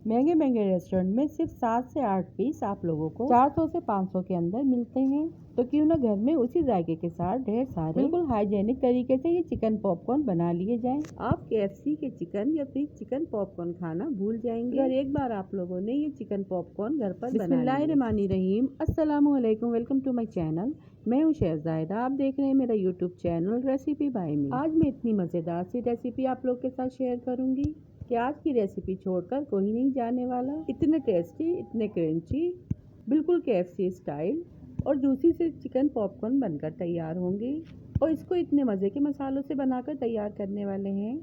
महंगे महंगे रेस्टोरेंट में सिर्फ 7 से 8 पीस आप लोगों को 400 से 500 के अंदर मिलते हैं। तो क्यों ना घर में उसी जायके के साथ ढेर सारे बिल्कुल हाइजेनिक तरीके से ये चिकन पॉपकॉर्न बना लिए जाएं। आप KFC के चिकन या फिर चिकन पॉपकॉर्न खाना भूल जाएंगे अगर एक बार आप लोगों ने ये चिकन पॉपकॉर्न घर पर बिस्मिल्लाहिर्रहमानिर्रहीम। अस्सलामुअलैकुम, वेलकम टू माई चैनल। मैं हूँ शहजादा, आप देख रहे हैं मेरा यूट्यूब चैनल रेसिपी बाय मी। आज मैं इतनी मज़ेदार सी रेसिपी आप लोग के साथ शेयर करूँगी कि आज की रेसिपी छोड़कर कोई नहीं जाने वाला। इतने टेस्टी, इतने क्रंची, बिल्कुल KFC स्टाइल और जूसी से चिकन पॉपकॉर्न बनकर तैयार होंगे। और इसको इतने मज़े के मसालों से बनाकर तैयार करने वाले हैं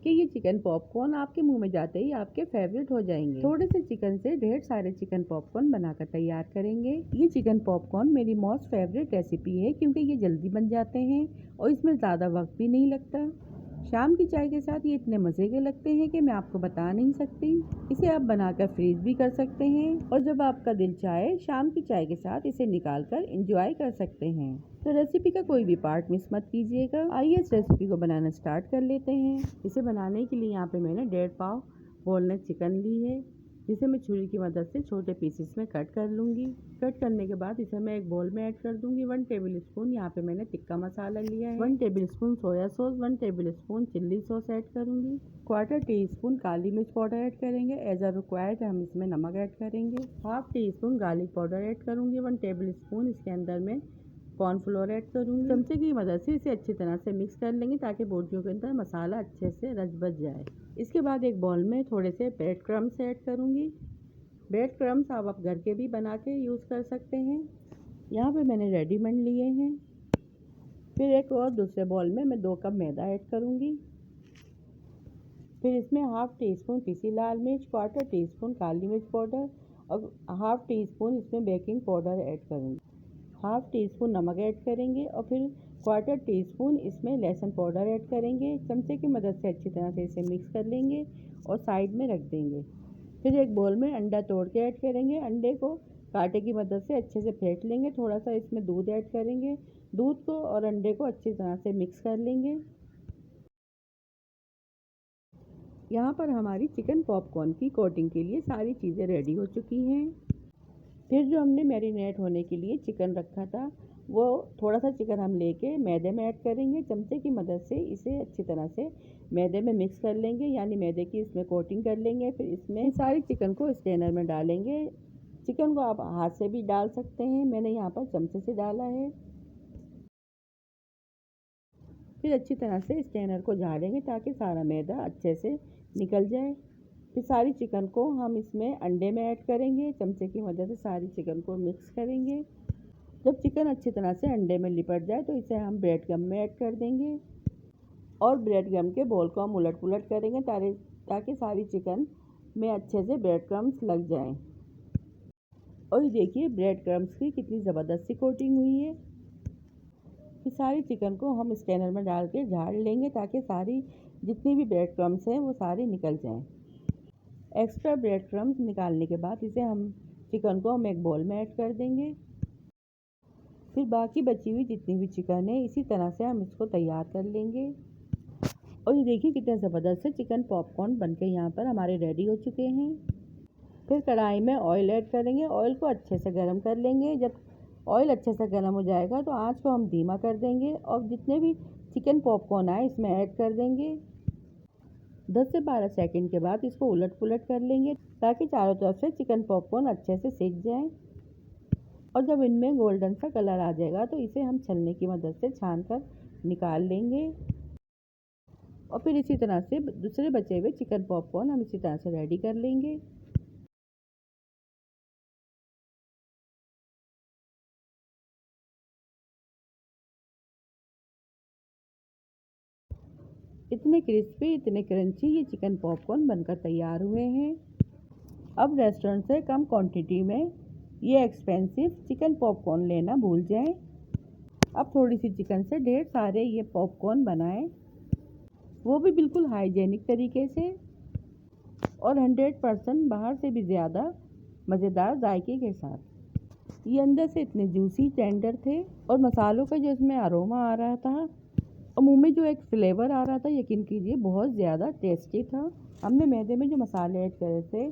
कि ये चिकन पॉपकॉर्न आपके मुंह में जाते ही आपके फेवरेट हो जाएंगे। थोड़े से चिकन से ढेर सारे चिकन पॉपकॉर्न बनाकर तैयार करेंगे। ये चिकन पॉपकॉर्न मेरी मोस्ट फेवरेट रेसिपी है क्योंकि ये जल्दी बन जाते हैं और इसमें ज़्यादा वक्त भी नहीं लगता। शाम की चाय के साथ ये इतने मज़े के लगते हैं कि मैं आपको बता नहीं सकती। इसे आप बनाकर फ्रीज भी कर सकते हैं और जब आपका दिल चाहे शाम की चाय के साथ इसे निकाल कर इंजॉय कर सकते हैं। तो रेसिपी का कोई भी पार्ट मिस मत कीजिएगा। आइए इस रेसिपी को बनाना स्टार्ट कर लेते हैं। इसे बनाने के लिए यहाँ पे मैंने 1.5 पाव बोनलेस चिकन ली है, जिसे मैं छुरी की मदद से छोटे पीसेस में कट कर लूँगी। कट करने के बाद इसे मैं एक बोल में ऐड कर दूँगी। 1 टेबल स्पून यहाँ पे मैंने टिक्का मसाला लिया है, 1 table spoon soya sauce, 1 table spoon chilli sauce add करूँगी, 1/4 टीस्पून काली मिर्च पाउडर ऐड करेंगे। एज अ रिक्वायर्ड हम इसमें नमक ऐड करेंगे। 1/2 टीस्पून गार्लिक पाउडर ऐड करूँगी। 1 टेबल स्पून इसके अंदर में कॉर्नफ्लोर ऐड करूँगी। चमचे की मदद से इसे अच्छी तरह से मिक्स कर लेंगे ताकि बोटियों के अंदर मसाला अच्छे से रच बच जाए। इसके बाद एक बाउल में थोड़े से ब्रेड क्रम्स ऐड करूँगी। ब्रेड क्रम्स आप घर के भी बना के यूज़ कर सकते हैं। यहाँ पे मैंने रेडीमेड लिए हैं। फिर एक और दूसरे बाउल में मैं 2 कप मैदा ऐड करूँगी। फिर इसमें 1/2 टीस्पून पिसी लाल मिर्च, 1/4 टीस्पून काली मिर्च पाउडर और 1/2 टीस्पून इसमें बेकिंग पाउडर ऐड करूँगी। 1/2 टीस्पून नमक ऐड करेंगे और फिर 1/4 टीस्पून इसमें लहसुन पाउडर ऐड करेंगे। चमचे की मदद से अच्छी तरह से इसे मिक्स कर लेंगे और साइड में रख देंगे। फिर एक बोल में अंडा तोड़ के ऐड करेंगे। अंडे को कांटे की मदद से अच्छे से फेंट लेंगे। थोड़ा सा इसमें दूध ऐड करेंगे। दूध को और अंडे को अच्छी तरह से मिक्स कर लेंगे। यहाँ पर हमारी चिकन पॉपकॉर्न की कोटिंग के लिए सारी चीज़ें रेडी हो चुकी हैं। फिर जो हमने मैरिनेट होने के लिए चिकन रखा था, वो थोड़ा सा चिकन हम लेके मैदे में ऐड करेंगे। चमचे की मदद से इसे अच्छी तरह से मैदे में मिक्स कर लेंगे, यानी मैदे की इसमें कोटिंग कर लेंगे। फिर इसमें सारी चिकन को स्ट्रेनर में डालेंगे। चिकन को आप हाथ से भी डाल सकते हैं, मैंने यहाँ पर चमचे से डाला है। फिर अच्छी तरह से स्ट्रेनर को झाड़ेंगे ताकि सारा मैदा अच्छे से निकल जाए। फिर सारी चिकन को हम इसमें अंडे में ऐड करेंगे। चमचे की मदद से सारी चिकन को मिक्स करेंगे। जब चिकन अच्छी तरह से अंडे में लिपट जाए तो इसे हम ब्रेड गम में ऐड कर देंगे और ब्रेड गम के बॉल को हम उलट पुलट करेंगे ताकि सारी चिकन में अच्छे से ब्रेड क्रम्स लग जाएं। और ये देखिए ब्रेड क्रम्स की कितनी ज़बरदस्त सी कोटिंग हुई है। फिर सारी चिकन को हम स्ट्रेनर में डाल के झाड़ लेंगे ताकि सारी जितनी भी ब्रेड क्रम्स हैं वो सारी निकल जाएं। एक्स्ट्रा ब्रेड क्रम्स निकालने के बाद इसे हम चिकन को हम एक बाउल में ऐड कर देंगे। फिर बाकी बची हुई जितनी भी चिकन है इसी तरह से हम इसको तैयार कर लेंगे। और ये देखिए कितने ज़बरदस्त से चिकन पॉपकॉर्न बनके यहाँ पर हमारे रेडी हो चुके हैं। फिर कढ़ाई में ऑयल ऐड करेंगे। ऑयल को अच्छे से गर्म कर लेंगे। जब ऑयल अच्छे से गर्म हो जाएगा तो आँच को हम धीमा कर देंगे और जितने भी चिकन पॉपकॉर्न आए इसमें ऐड कर देंगे। 10 से 12 सेकंड के बाद इसको उलट पुलट कर लेंगे ताकि चारों तरफ से चिकन पॉपकॉर्न अच्छे से सीख जाएं। और जब इनमें गोल्डन सा कलर आ जाएगा तो इसे हम छलनी की मदद से छान कर निकाल लेंगे। और फिर इसी तरह से दूसरे बचे हुए चिकन पॉपकॉर्न हम इसी तरह से रेडी कर लेंगे। इतने क्रिस्पी, इतने क्रंची ये चिकन पॉपकॉर्न बनकर तैयार हुए हैं। अब रेस्टोरेंट से कम क्वांटिटी में ये एक्सपेंसिव चिकन पॉपकॉर्न लेना भूल जाएं। अब थोड़ी सी चिकन से ढेर सारे ये पॉपकॉर्न बनाएं, वो भी बिल्कुल हाइजेनिक तरीके से और 100% बाहर से भी ज़्यादा मज़ेदार जायके के साथ। ये अंदर से इतने जूसी टेंडर थे और मसालों का जो इसमें अरोमा आ रहा था और मुंह में जो एक फ्लेवर आ रहा था, यकीन कीजिए बहुत ज़्यादा टेस्टी था। हमने मैदे में जो मसाले ऐड करे थे